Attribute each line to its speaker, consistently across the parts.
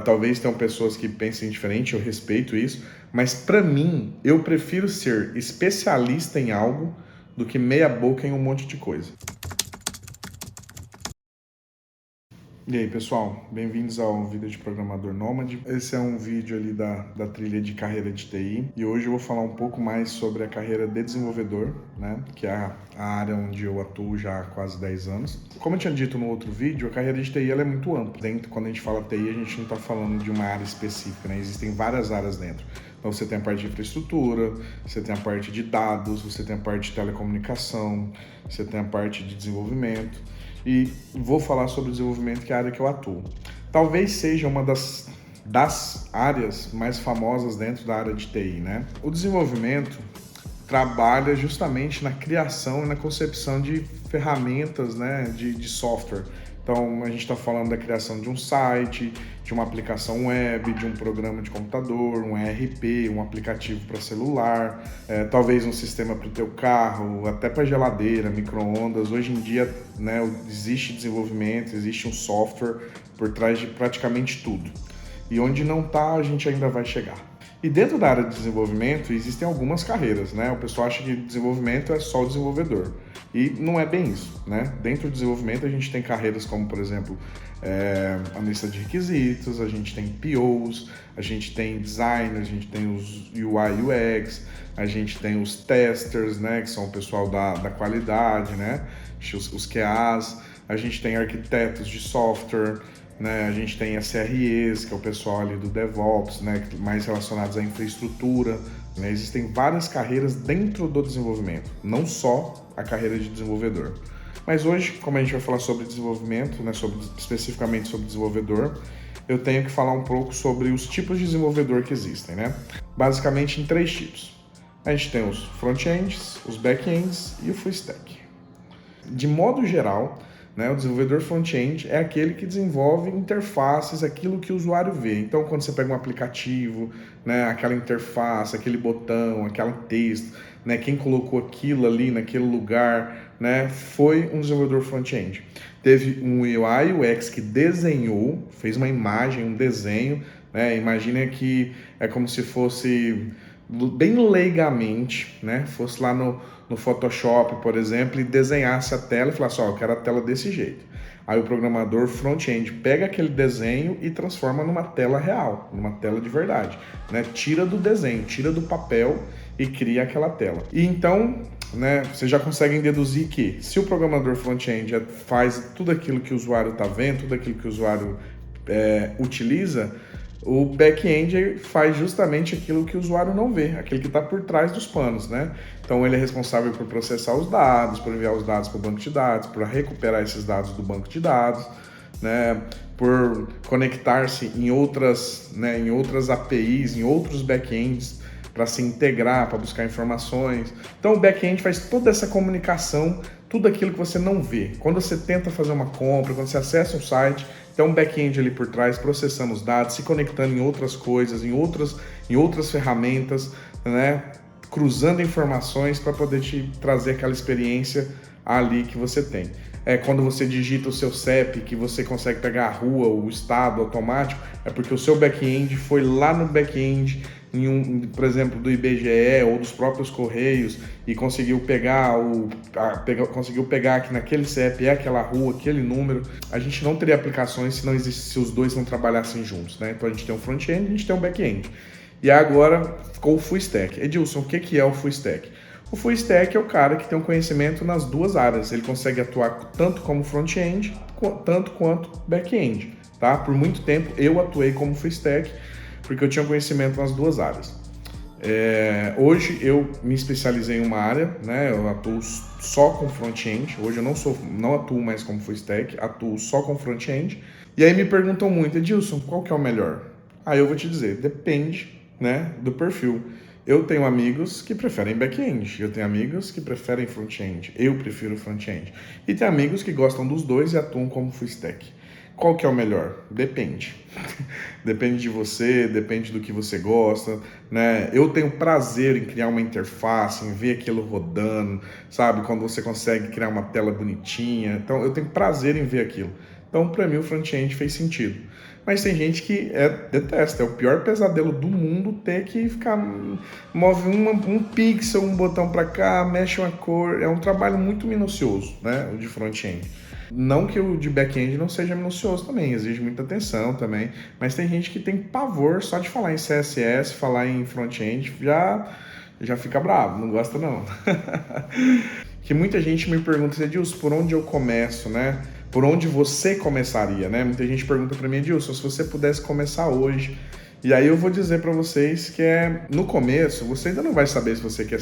Speaker 1: Talvez tenham pessoas que pensem diferente, eu respeito isso, mas para mim, eu prefiro ser especialista em algo do que meia boca em um monte de coisa. E aí, pessoal, bem-vindos ao Vida de Programador Nômade. Esse é um vídeo ali da trilha de carreira de TI e hoje eu vou falar um pouco mais sobre a carreira de desenvolvedor, né, que é a área onde eu atuo já há quase 10 anos. Como eu tinha dito no outro vídeo, a carreira de TI ela é muito ampla. Quando a gente fala TI, a gente não está falando de uma área específica, né? Existem várias áreas dentro. Então você tem a parte de infraestrutura, você tem a parte de dados, você tem a parte de telecomunicação, você tem a parte de desenvolvimento. E vou falar sobre o desenvolvimento, que é a área que eu atuo. Talvez seja uma das áreas mais famosas dentro da área de TI, né? O desenvolvimento trabalha justamente na criação e na concepção de ferramentas, né, de software. Então, a gente está falando da criação de um site, de uma aplicação web, de um programa de computador, um ERP, um aplicativo para celular, talvez um sistema para o teu carro, até para geladeira, micro-ondas. Hoje em dia, né, existe desenvolvimento, existe um software por trás de praticamente tudo. E onde não está, a gente ainda vai chegar. E dentro da área de desenvolvimento existem algumas carreiras, né? O pessoal acha que desenvolvimento é só o desenvolvedor. E não é bem isso, né? Dentro do desenvolvimento a gente tem carreiras como, por exemplo, analista de requisitos, a gente tem POs, a gente tem designers, a gente tem os UI UX, a gente tem os testers, né? Que são o pessoal da qualidade, né? Os QAs, a gente tem arquitetos de software, né? A gente tem SREs, que é o pessoal ali do DevOps, né? Mais relacionados à infraestrutura, né? Existem várias carreiras dentro do desenvolvimento, não só a carreira de desenvolvedor. Mas hoje, como a gente vai falar sobre desenvolvimento, né? Especificamente sobre desenvolvedor, eu tenho que falar um pouco sobre os tipos de desenvolvedor que existem, né? Basicamente em 3 tipos. A gente tem os front-ends, os back-ends e o full stack. De modo geral, né, o desenvolvedor front-end é aquele que desenvolve interfaces, aquilo que o usuário vê. Então, quando você pega um aplicativo, né, aquela interface, aquele botão, aquele texto, né, quem colocou aquilo ali naquele lugar, né, foi um desenvolvedor front-end. Teve um UI UX que desenhou, fez uma imagem, um desenho, né, imagina que é como se fosse bem leigamente, né, fosse lá no Photoshop, por exemplo, e desenhasse a tela e falasse, ó, eu quero a tela desse jeito. Aí o programador front-end pega aquele desenho e transforma numa tela real, numa tela de verdade, né? Tira do desenho, tira do papel e cria aquela tela. E então, né, vocês já conseguem deduzir que se o programador front-end faz tudo aquilo que o usuário está vendo, tudo aquilo que o usuário utiliza, o back-end faz justamente aquilo que o usuário não vê, aquilo que está por trás dos panos, né? Então ele é responsável por processar os dados, por enviar os dados para o banco de dados, por recuperar esses dados do banco de dados, né? Por conectar-se em outras APIs, em outros back-ends para se integrar, para buscar informações. Então o back-end faz toda essa comunicação, tudo aquilo que você não vê. Quando você tenta fazer uma compra, quando você acessa um site, tem um back-end ali por trás, processando os dados, se conectando em outras coisas, em outras ferramentas, né? Cruzando informações para poder te trazer aquela experiência ali que você tem. Quando você digita o seu CEP, que você consegue pegar a rua, o estado automático, é porque o seu back-end foi lá no back-end, por exemplo, do IBGE ou dos próprios Correios e conseguiu pegar que naquele CEP é aquela rua, aquele número. A gente não teria aplicações se os dois não trabalhassem juntos, né? Então a gente tem um front-end e a gente tem um back-end. E agora ficou o full stack. Edilson, o que é o full stack? O full stack é o cara que tem um conhecimento nas duas áreas. Ele consegue atuar tanto como front-end, tanto quanto back-end. Tá? Por muito tempo eu atuei como full stack, porque eu tinha conhecimento nas duas áreas. Hoje eu me especializei em uma área, né? Eu atuo só com front-end. Hoje eu não atuo mais como full stack, atuo só com front-end. E aí me perguntam muito, Edilson, qual que é o melhor? Aí eu vou te dizer, depende, né, do perfil. Eu tenho amigos que preferem back-end, eu tenho amigos que preferem front-end, eu prefiro front-end. E tem amigos que gostam dos dois e atuam como full stack. Qual que é o melhor? Depende. Depende de você, depende do que você gosta, né? Eu tenho prazer em criar uma interface, em ver aquilo rodando, sabe? Quando você consegue criar uma tela bonitinha. Então, eu tenho prazer em ver aquilo. Então, para mim, o front-end fez sentido. Mas tem gente que detesta, é o pior pesadelo do mundo ter que ficar, move um pixel, um botão para cá, mexe uma cor, é um trabalho muito minucioso, né, o de front-end. Não que o de back-end não seja minucioso também, exige muita atenção também, mas tem gente que tem pavor só de falar em CSS, falar em front-end, já fica bravo, não gosta não. Que muita gente me pergunta, Edilson, por onde eu começo, né? Por onde você começaria, né? Muita gente pergunta para mim, Edilson, se você pudesse começar hoje. E aí eu vou dizer para vocês que no começo, você ainda não vai saber se você quer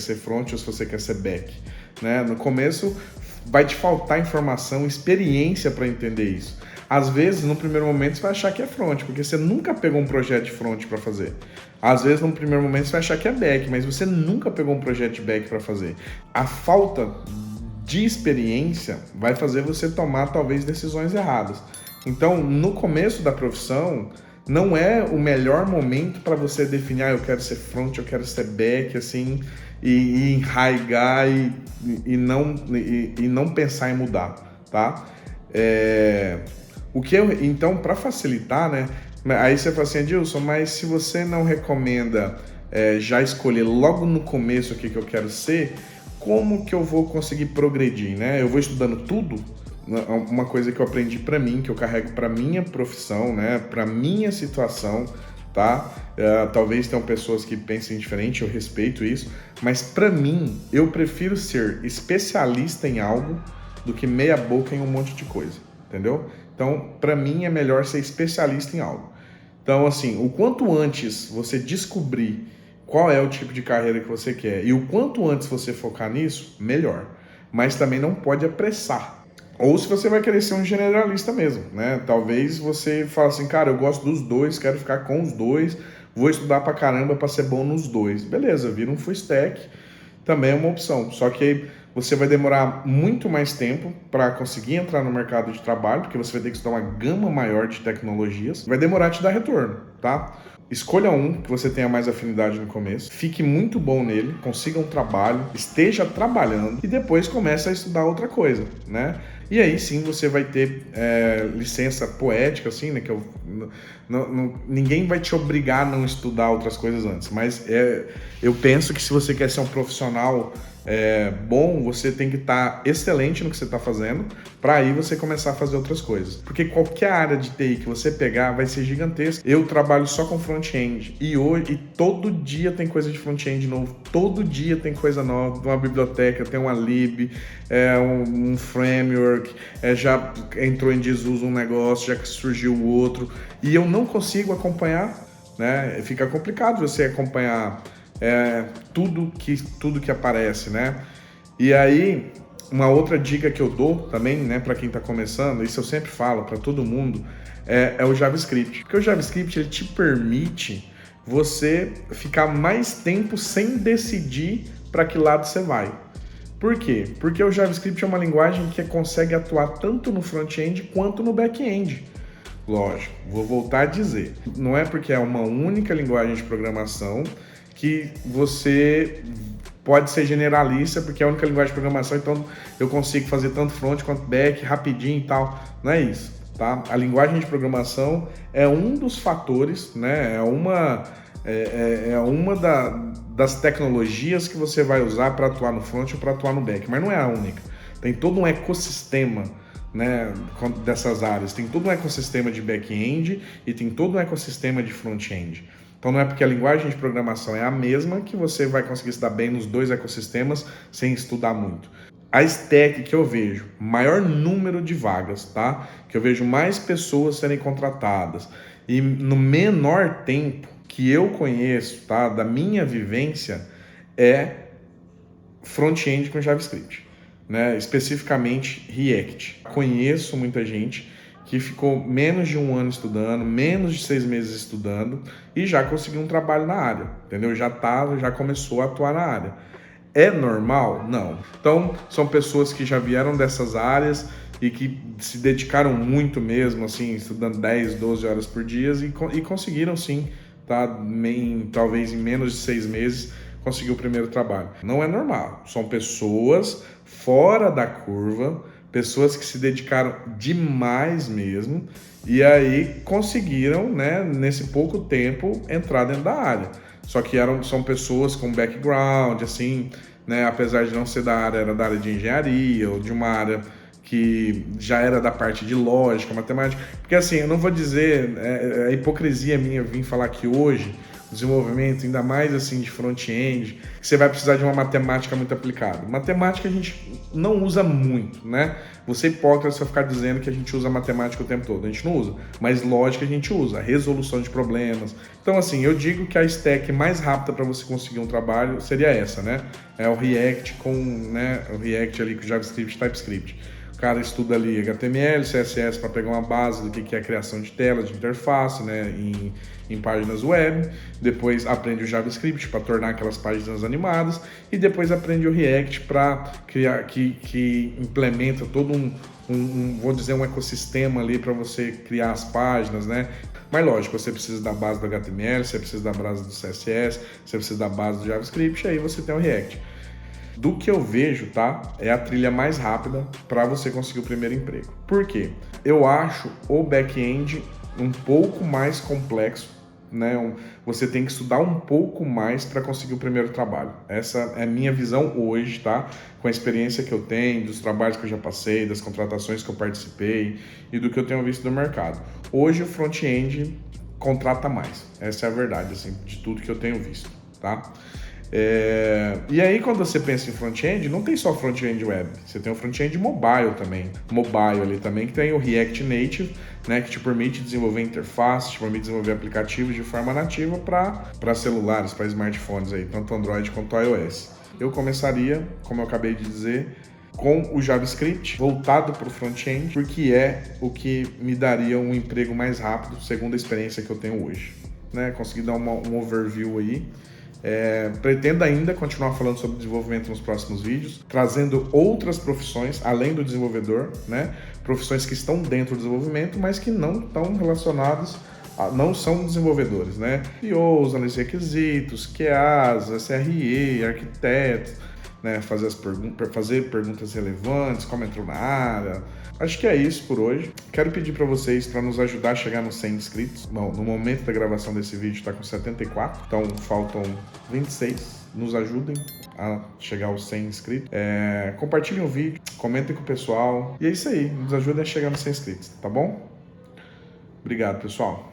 Speaker 1: ser front ou se você quer ser back, né? No começo vai te faltar informação, experiência para entender isso. Às vezes, no primeiro momento, você vai achar que é front, porque você nunca pegou um projeto de front para fazer. Às vezes, no primeiro momento, você vai achar que é back, mas você nunca pegou um projeto de back para fazer. A falta de experiência vai fazer você tomar, talvez, decisões erradas. Então, no começo da profissão, não é o melhor momento para você definir, eu quero ser front, eu quero ser back, assim, e enraigar e não pensar em mudar, tá? Então, para facilitar, né? Aí você fala assim, Edilson, mas se você não recomenda já escolher logo no começo o que eu quero ser, como que eu vou conseguir progredir, né? Eu vou estudando tudo? Uma coisa que eu aprendi para mim, que eu carrego para minha profissão, né? Para minha situação, tá? Talvez tenham pessoas que pensem diferente, eu respeito isso, mas para mim, eu prefiro ser especialista em algo do que meia boca em um monte de coisa, entendeu? Então, para mim, é melhor ser especialista em algo. Então, assim, o quanto antes você descobrir qual é o tipo de carreira que você quer e o quanto antes você focar nisso, melhor. Mas também não pode apressar. Ou se você vai querer ser um generalista mesmo, né? Talvez você fale assim, cara, eu gosto dos dois, quero ficar com os dois, vou estudar pra caramba pra ser bom nos dois. Beleza, vira um full stack, também é uma opção. Só que você vai demorar muito mais tempo para conseguir entrar no mercado de trabalho, porque você vai ter que estudar uma gama maior de tecnologias. Vai demorar a te dar retorno, tá? Escolha um que você tenha mais afinidade no começo, fique muito bom nele, consiga um trabalho, esteja trabalhando e depois comece a estudar outra coisa, né? E aí sim você vai ter licença poética, assim, né? Que ninguém vai te obrigar a não estudar outras coisas antes, mas eu penso que se você quer ser um profissional bom, você tem que estar excelente no que você está fazendo para aí você começar a fazer outras coisas. Porque qualquer área de TI que você pegar vai ser gigantesca. Eu trabalho só com front-end e todo dia tem coisa de front-end novo, todo dia tem coisa nova, uma biblioteca, tem uma lib, um framework, já entrou em desuso um negócio, já surgiu o outro, e eu não consigo acompanhar, né? Fica complicado você acompanhar tudo que aparece, né? E aí, uma outra dica que eu dou também, né, para quem está começando, isso eu sempre falo para todo mundo, é o JavaScript. Porque o JavaScript ele te permite você ficar mais tempo sem decidir para que lado você vai. Por quê? Porque o JavaScript é uma linguagem que consegue atuar tanto no front-end quanto no back-end. Lógico, vou voltar a dizer, não é porque é uma única linguagem de programação que você pode ser generalista, porque é a única linguagem de programação, então eu consigo fazer tanto front quanto back, rapidinho e tal. Não é isso, tá? A linguagem de programação é um dos fatores, né? É uma das tecnologias que você vai usar para atuar no front ou para atuar no back, mas não é a única. Tem todo um ecossistema, né, dessas áreas. Tem todo um ecossistema de back-end e tem todo um ecossistema de front-end. Então não é porque a linguagem de programação é a mesma que você vai conseguir se dar bem nos dois ecossistemas sem estudar muito. A stack que eu vejo, maior número de vagas, tá? Que eu vejo mais pessoas serem contratadas e no menor tempo que eu conheço, tá? Da minha vivência, é front-end com JavaScript, né? Especificamente React. Conheço muita gente que ficou menos de um ano estudando, menos de 6 meses estudando e já conseguiu um trabalho na área, entendeu? Já começou a atuar na área. É normal? Não. Então, são pessoas que já vieram dessas áreas e que se dedicaram muito mesmo, assim, estudando 10, 12 horas por dia e conseguiram sim, tá? Talvez em menos de 6 meses, conseguir o primeiro trabalho. Não é normal. São pessoas fora da curva, pessoas que se dedicaram demais mesmo e aí conseguiram, né, nesse pouco tempo, entrar dentro da área. Só que são pessoas com background, assim, né, apesar de não ser da área, era da área de engenharia ou de uma área que já era da parte de lógica, matemática. Porque assim, eu não vou dizer, é hipocrisia minha vir falar que hoje desenvolvimento, ainda mais assim de front-end, que você vai precisar de uma matemática muito aplicada. Matemática a gente não usa muito, né? Você é hipócrita se eu ficar dizendo que a gente usa matemática o tempo todo. A gente não usa, mas lógica a gente usa, resolução de problemas. Então assim, eu digo que a stack mais rápida para você conseguir um trabalho seria essa, né? É o React com, né, o React ali com JavaScript e TypeScript. O cara estuda ali HTML, CSS para pegar uma base do que é a criação de telas, de interface, né, em páginas web. Depois aprende o JavaScript para tornar aquelas páginas animadas e depois aprende o React para criar, que implementa todo vou dizer, um ecossistema ali para você criar as páginas, né? Mas lógico, você precisa da base do HTML, você precisa da base do CSS, você precisa da base do JavaScript, aí você tem o React. Do que eu vejo, tá? É a trilha mais rápida para você conseguir o primeiro emprego. Por quê? Eu acho o back-end um pouco mais complexo, né? Você tem que estudar um pouco mais para conseguir o primeiro trabalho. Essa é a minha visão hoje, tá? Com a experiência que eu tenho, dos trabalhos que eu já passei, das contratações que eu participei e do que eu tenho visto no mercado. Hoje o front-end contrata mais. Essa é a verdade, assim, de tudo que eu tenho visto, tá? E aí, quando você pensa em front-end, não tem só front-end web, você tem o front-end mobile também. Mobile ali também, que tem o React Native, né, que te permite desenvolver interface, te permite desenvolver aplicativos de forma nativa para celulares, para smartphones, aí, tanto Android quanto iOS. Eu começaria, como eu acabei de dizer, com o JavaScript voltado para o front-end, porque é o que me daria um emprego mais rápido, segundo a experiência que eu tenho hoje. Né? Consegui dar um overview aí. Pretendo ainda continuar falando sobre desenvolvimento nos próximos vídeos, trazendo outras profissões além do desenvolvedor, né? Profissões que estão dentro do desenvolvimento, mas que não estão relacionadas, não são desenvolvedores, né? POs, análise de requisitos, QAs, SRE, arquitetos, né? Fazer perguntas relevantes, como entrou na área. Acho que é isso por hoje. Quero pedir para vocês para nos ajudar a chegar nos 100 inscritos. Bom, no momento da gravação desse vídeo está com 74, então faltam 26. Nos ajudem a chegar aos 100 inscritos. Compartilhem o vídeo, comentem com o pessoal. E é isso aí, nos ajudem a chegar nos 100 inscritos, tá bom? Obrigado, pessoal.